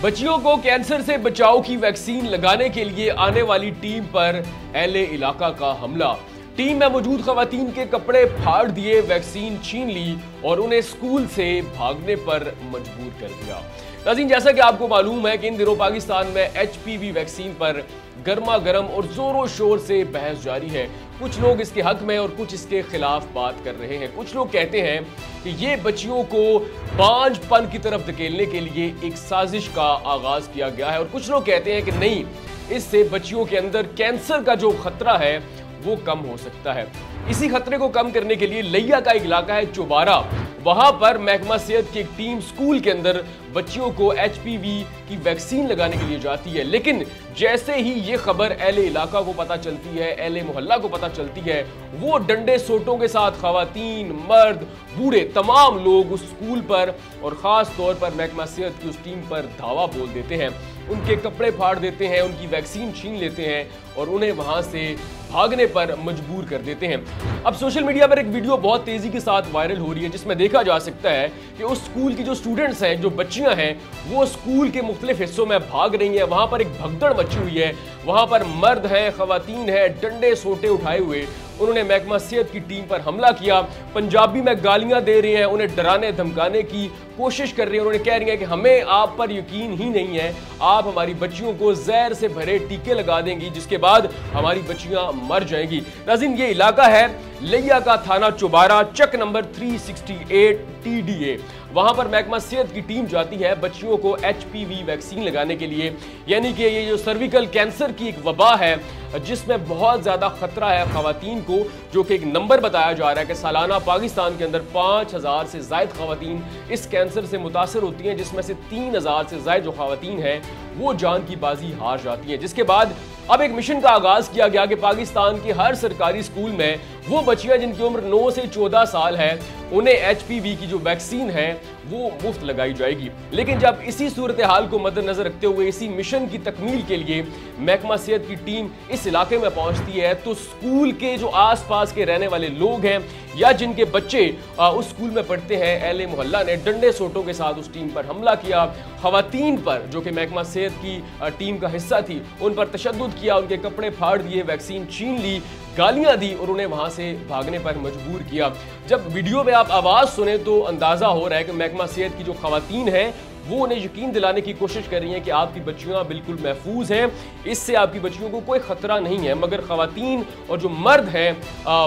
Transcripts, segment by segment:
बच्चियों को कैंसर से बचाव की वैक्सीन लगाने के लिए आने वाली टीम पर एलए इलाका का हमला। टीम में मौजूद खवातीन के कपड़े फाड़ दिए, वैक्सीन छीन ली और उन्हें स्कूल से भागने पर मजबूर कर दिया। नाज़रीन, जैसा कि आपको मालूम है कि इन दिनों पाकिस्तान में एचपीवी वैक्सीन पर गर्मा गर्म और जोरों शोर से बहस जारी है। कुछ लोग इसके हक में और कुछ इसके खिलाफ बात कर रहे हैं। कुछ लोग कहते हैं कि ये बच्चियों को बांझपन की तरफ धकेलने के लिए एक साजिश का आगाज किया गया है और कुछ लोग कहते हैं कि नहीं, इससे बच्चियों के अंदर कैंसर का जो खतरा है वो कम हो सकता है। इसी खतरे को कम करने के लिए लिया का एक इलाका है चौबारा, वहां पर महकमा सेहत की एक टीम स्कूल के अंदर बच्चियों को एचपीवी की वैक्सीन लगाने के लिए जाती है। लेकिन जैसे ही ये खबर एलए इलाका को पता चलती है, एलए मोहल्ला को पता चलती है, वो डंडे सोटों के साथ खवातीन, मर्द, बूढ़े तमाम लोग उस स्कूल पर और खास तौर पर महकमा सेहत की उस टीम पर धावा बोल देते हैं, उनके कपड़े फाड़ देते हैं, उनकी वैक्सीन छीन लेते हैं और उन्हें वहां से भागने पर मजबूर कर देते हैं। अब सोशल मीडिया पर एक वीडियो बहुत तेजी के साथ वायरल हो रही है जिसमें देखा जा सकता है कि उस स्कूल की जो स्टूडेंट्स हैं, जो बच्चियां हैं, वो स्कूल के मुख्तलिफ हिस्सों में भाग रही हैं। वहां पर एक भगदड़ मची हुई है, वहां पर मर्द हैं, खवातीन हैं, डंडे सोटे उठाए हुए उन्होंने महकमा सेहत की टीम पर हमला किया, पंजाबी में गालियां दे रहे हैं, उन्हें डराने धमकाने की कोशिश कर रही है। उन्होंने कह रही है कि हमें आप पर यकीन ही नहीं है, आप हमारी बच्चियों को जहर से भरे टीके लगा देंगी जिसके बाद हमारी बच्चियां मर जाएंगी। नाज़रीन, ये इलाका है लिया का थाना चौबारा, चक नंबर 368 TDA। वहां पर महकमा सेहत की टीम जाती है बच्चियों को एचपीवी वैक्सीन लगाने के लिए, यानी कि ये जो सर्विकल कैंसर की एक वबा है जिसमें बहुत ज्यादा खतरा है खवातीन को, जो कि एक नंबर बताया जा रहा है कि सालाना पाकिस्तान के अंदर 5000 से ज्यादा खवातीन इस कैंसर से मुतासर होती हैं, जिसमें से 3000 से ज्यादा जो खवातीन हैं वो जान की बाजी हार जाती हैं। जिसके बाद अब एक मिशन का आगाज किया गया कि पाकिस्तान के हर सरकारी स्कूल में वो बच्चियां जिनकी उम्र 9 से 14 साल है उन्हें एचपीवी की जो वैक्सीन है वो मुफ्त लगाई जाएगी। लेकिन जब इसी सूरत हाल को मद्देनजर रखते हुए इसी मिशन की तकमील के लिए महकमा सेहत की टीम इस इलाके में पहुंचती है तो स्कूल के जो आसपास के रहने वाले लोग हैं या जिनके बच्चे उस स्कूल में पढ़ते हैं, एलए मोहल्ला ने डंडे सोटों के साथ उस टीम पर हमला किया। खवातीन पर जो कि महकमा सेहत की टीम का हिस्सा थी उन पर तशद्दुद किया, उनके कपड़े फाड़ दिए, वैक्सीन छीन ली, गालियां दी और उन्हें वहां से भागने पर मजबूर किया। जब वीडियो में आप आवाज सुने तो अंदाजा हो रहा है कि महकमा सेहत की जो खवातीन हैं वो उन्हें यकीन दिलाने की कोशिश कर रही हैं कि आपकी बच्चियां बिल्कुल महफूज हैं, इससे आपकी बच्चियों को कोई खतरा नहीं है। मगर खवातीन और जो मर्द हैं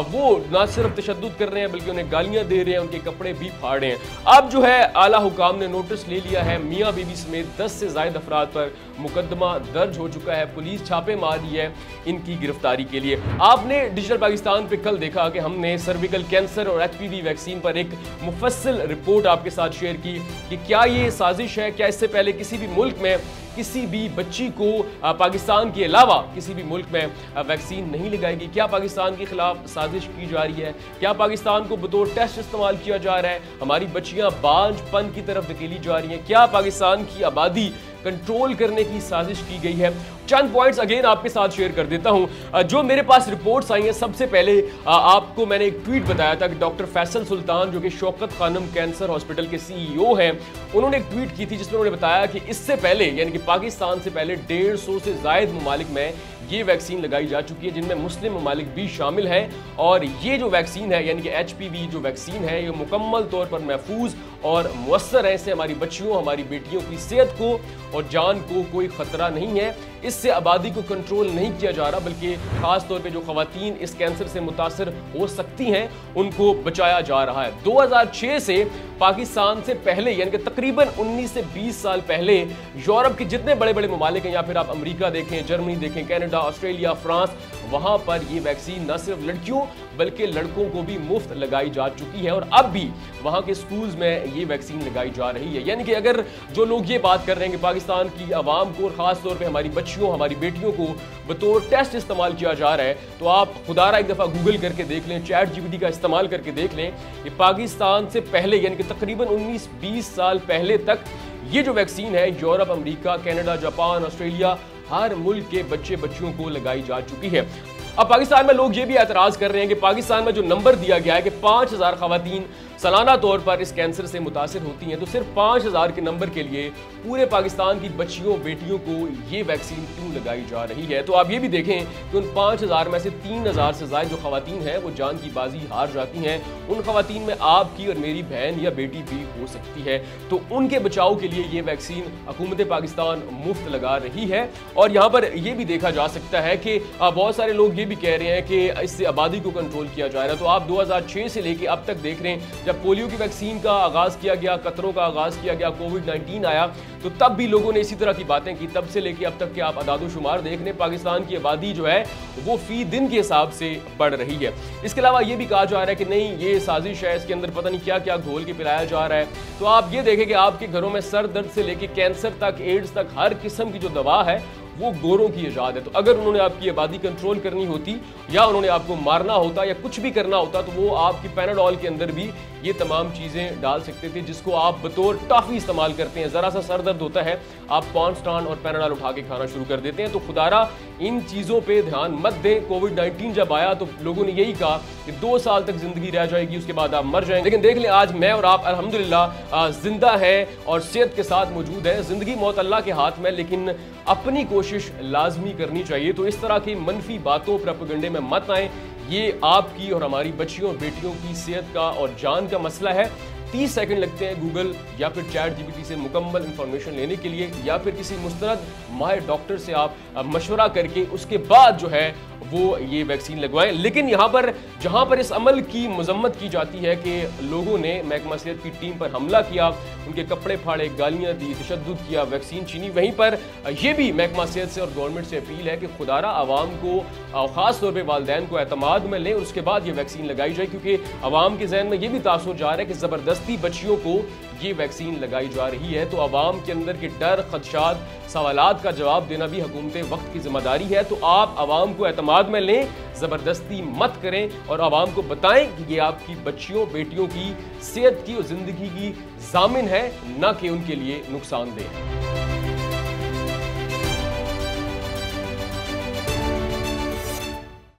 वो ना सिर्फ तशद्दुद कर रहे हैं बल्कि उन्हें गालियां दे रहे हैं, उनके कपड़े भी फाड़ रहे हैं। अब जो है आला हुकाम ने नोटिस ले लिया है, मियाँ बीवी समेत 10 से ज्यादा अफराद पर मुकदमा दर्ज हो चुका है, पुलिस छापे मार रही है इनकी गिरफ्तारी के लिए। आपने डिजिटल पाकिस्तान पे कल देखा कि हमने सर्विकल कैंसर और एचपीवी वैक्सीन पर एक मुफस्सिल रिपोर्ट आपके साथ शेयर की कि क्या ये साजिश है, क्या इससे पहले किसी भी मुल्क में किसी भी बच्ची को पाकिस्तान के अलावा किसी भी मुल्क में वैक्सीन नहीं लगाएगी, क्या पाकिस्तान के खिलाफ साजिश की जा रही है, क्या पाकिस्तान को बतौर टेस्ट इस्तेमाल किया जा रहा है, हमारी बच्चियां बांझपन की तरफ धकेली जा रही हैं, क्या पाकिस्तान की आबादी कंट्रोल करने की साजिश की गई है। चंद पॉइंट्स अगेन आपके साथ शेयर कर देता हूं। जो मेरे पास रिपोर्ट्स आई हैं, सबसे पहले आपको मैंने एक ट्वीट बताया था कि डॉक्टर फैसल सुल्तान जो कि शौकत खानम कैंसर हॉस्पिटल के CEO हैं, उन्होंने एक ट्वीट की थी जिसमें उन्होंने बताया कि इससे पहले यानी कि पाकिस्तान से पहले 150 से ज्यादा ममालिक में ये वैक्सीन लगाई जा चुकी है जिनमें मुस्लिम ममालिक भी शामिल हैं और ये जो वैक्सीन है यानी कि एचपीवी जो वैक्सीन है ये मुकम्मल तौर पर महफूज और मुअस्सर है। इससे हमारी बच्चियों, हमारी बेटियों की सेहत को और जान को कोई खतरा नहीं है, इससे आबादी को कंट्रोल नहीं किया जा रहा बल्कि खास तौर पे जो खवातीन इस कैंसर से मुतासर हो सकती हैं उनको बचाया जा रहा है। 2006 से पाकिस्तान से पहले यानी कि तकरीबन 19 से 20 साल पहले यूरोप के जितने बड़े बड़े ममालिक हैं या फिर आप अमेरिका देखें, जर्मनी देखें, कनाडा, ऑस्ट्रेलिया, फ्रांस, वहां पर ये वैक्सीन न सिर्फ लड़कियों बल्कि लड़कों को भी मुफ्त लगाई जा चुकी है और अब भी वहां के स्कूल्स में ये वैक्सीन लगाई जा रही है। यानी कि अगर जो लोग ये बात कर रहे हैं कि पाकिस्तान की आवाम को और खास तौर पे हमारी बच्चियों, हमारी बेटियों को बतौर टेस्ट इस्तेमाल किया जा रहा है तो आप खुदारा एक दफा गूगल करके देख लें, चैट जीपीटी का इस्तेमाल करके देख लें कि पाकिस्तान से पहले यानी कि तकरीबन 19-20 साल पहले तक ये जो वैक्सीन है Europe, America, Canada, Japan, Australia, हर मुल्क के बच्चे बच्चियों को लगाई जा चुकी है। अब पाकिस्तान में लोग ये भी एतराज कर रहे हैं कि पाकिस्तान में जो नंबर दिया गया है कि 5000 खवातीन सालाना तौर पर इस कैंसर से मुतासिर होती हैं, तो सिर्फ 5000 के नंबर के लिए पूरे पाकिस्तान की बच्चियों बेटियों को ये वैक्सीन क्यों लगाई जा रही है। तो आप ये भी देखें कि उन 5000 में से 3000 से ज़ायद जो खवातीन हैं वो जान की बाजी हार जाती हैं। उन खवातीन में आपकी और मेरी बहन या बेटी भी हो सकती है। तो उनके बचाव के लिए ये वैक्सीन हुकूमत पाकिस्तान मुफ्त लगा रही है। और यहाँ पर यह भी देखा जा सकता है कि बहुत सारे लोग ये भी कह रहे हैं कि इससे आबादी को कंट्रोल किया जा रहा है। तो आप 2006 से लेके अब तक देख रहे हैं, जब पोलियो की वैक्सीन का आगाज किया गया, कतरों का आगाज किया गया, कोविड-19 आया, तो तब भी लोगों ने इसी तरह की बातें की। तब से लेके अब तक के आप आदादोशुमार देख रहे हैं, पाकिस्तान की आबादी जो है वो फी दिन के हिसाब से बढ़ रही है। इसके अलावा ये भी कहा जा रहा है कि नहीं, ये साजिश है, इसके अंदर पता नहीं क्या क्या घोल के पिलाया जा रहा है। तो आप ये देखें कि आपके घरों में सर दर्द से लेके कैंसर तक, एड्स तक, हर किस्म की जो दवा है वो गोरों की इजाद है। तो अगर उन्होंने आपकी आबादी कंट्रोल करनी होती या उन्होंने आपको मारना होता या कुछ भी करना होता, तो वो आपकी पैनाडोल के अंदर भी ये तमाम चीज़ें डाल सकते थे, जिसको आप बतौर टॉफी इस्तेमाल करते हैं। ज़रा सा सर दर्द होता है, आप कॉन्स्टान और पैनाडोल उठा के खाना शुरू कर देते हैं। तो खुदारा इन चीज़ों पे ध्यान मत दें। कोविड-19 जब आया तो लोगों ने यही कहा कि 2 साल तक जिंदगी रह जाएगी, उसके बाद आप मर जाएंगे। लेकिन देख लें, आज मैं और आप अल्हम्दुलिल्लाह जिंदा है और सेहत के साथ मौजूद है। जिंदगी मौत अल्लाह के हाथ में, लेकिन अपनी कोशिश लाजमी करनी चाहिए। तो इस तरह की मनफी बातों, प्रोपेगेंडे में मत आए। ये आपकी और हमारी बच्चियों और बेटियों की सेहत का और जान का मसला है। 30 सेकंड लगते हैं गूगल या फिर ChatGPT से मुकम्मल इंफॉर्मेशन लेने के लिए, या फिर किसी मुस्तरद माहिर डॉक्टर से आप मशवरा करके उसके बाद जो है वो ये वैक्सीन लगवाएं। लेकिन यहाँ पर जहाँ पर इस अमल की मजम्मत की जाती है कि लोगों ने महकमा सेहत की टीम पर हमला किया, उनके कपड़े फाड़े, गालियाँ दी, तशद्दुद किया, वैक्सीन छीनी, वहीं पर यह भी महकमा सेहत से और गवर्नमेंट से अपील है कि खुदारा आवाम को, ख़ास तौर पर वालिदैन को एतमाद में लें और उसके बाद ये वैक्सीन लगाई जाए। क्योंकि आवाम के जहन में ये भी तासुर जा रहा है कि ज़बरदस्ती बच्चियों को ये वैक्सीन लगाई जा रही है। तो आवाम के अंदर के डर, खदशात, सवालात का जवाब देना भी हुकूमत वक्त की जिम्मेदारी है। तो आप आवाम को एतमाद में लें, ज़बरदस्ती मत करें और आवाम को बताएं कि ये आपकी बच्चियों बेटियों की सेहत की और ज़िंदगी की ज़ामिन है, ना कि उनके लिए नुकसानदेह।